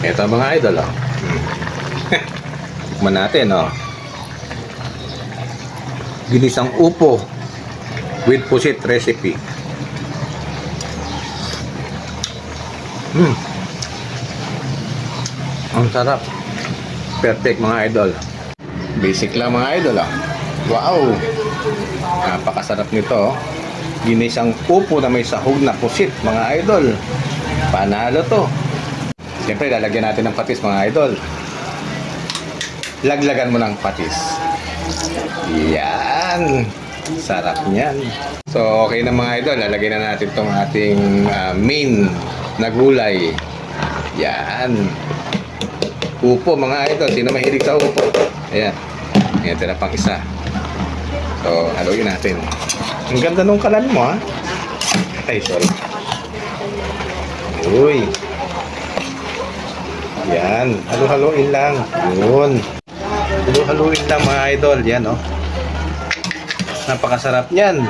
Ito mga idol, oh. Tikman natin, oh. Ginisang upo with pusit recipe. Ang sarap. Perfect mga idol. Basic lang mga idol, oh. Wow! Napakasarap nito, oh. Ginisang upo na may sahog na pusit mga idol. Panalo to. Siyempre lalagyan natin ng patis mga idol. Laglagan mo ng patis. Yan. Sarap niyan. So okay na mga idol. Lalagyan na natin tong ating main na gulay. Yan. Upo mga idol. Sino mahilig sa upo? Ayan. Ayan, tira pang isa. So haluin natin. Ang ganda nung kalan mo, ha? Ay, sorry. Uy. Yan. Halo-haloin lang. Yun. Halo-haloin lang mga idol. Yan, oh. Napakasarap niyan.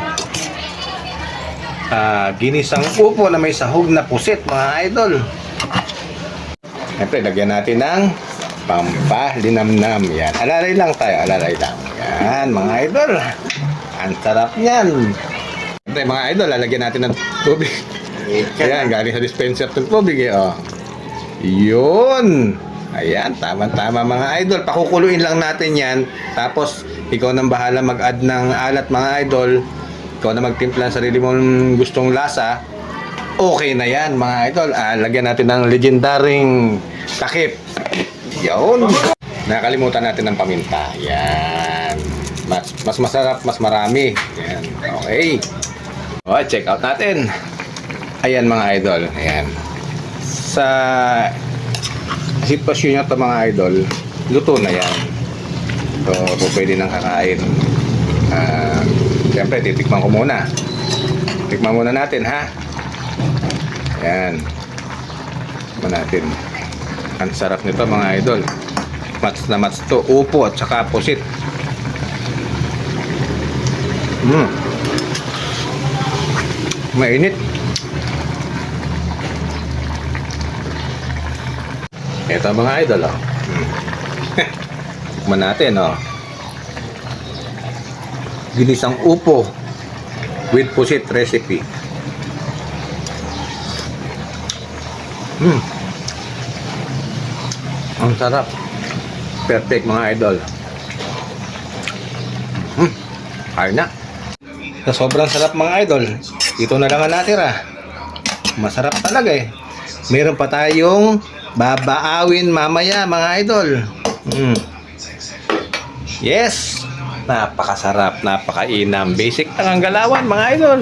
Ginisang upo na may sahog na pusit mga idol. Siyempre, lagyan natin ng pampalinamnam. Yan. Alalay lang tayo. Alalay lang. Yan, mga idol. Ang sarap niyan. Siyempre, mga idol, lalagyan natin ng tubig. Ayan, galing sa dispenser ng tubig, eh, oh. Yun. Ayan, tama-tama mga idol. Pakukuluin lang natin yan. Tapos, ikaw nang bahala mag-add ng alat mga idol. Ikaw na magtimpla ng sarili mong gustong lasa. Okay na yan mga idol. Lagyan natin ng legendaring takip. Yun. Nakalimutan natin ng paminta. Yan. Mas masarap, mas marami. Yan. Okay. Okay, check out natin. Ayan mga idol. Ayan. Sa sitwasyon nyo ito mga idol, luto na yan. So, pwede nang kakain. Siyempre, titikman ko muna. Tikman muna natin, ha? Ayan. Tikman natin. Ang sarap nito mga idol. Mats na mats to. Upo at saka pusit. Mainit. Ito mga idol, oh. Tikman natin, oh. Ginisang upo with pusit recipe. Ang sarap. Perfect mga idol. Kaya na. Sa sobrang sarap mga idol, ito na lang ang natira. Masarap talaga, eh. Meron pa tayong babaawin mamaya mga idol. Yes. Napakasarap, napakainam. Basic lang ang galawan mga idol.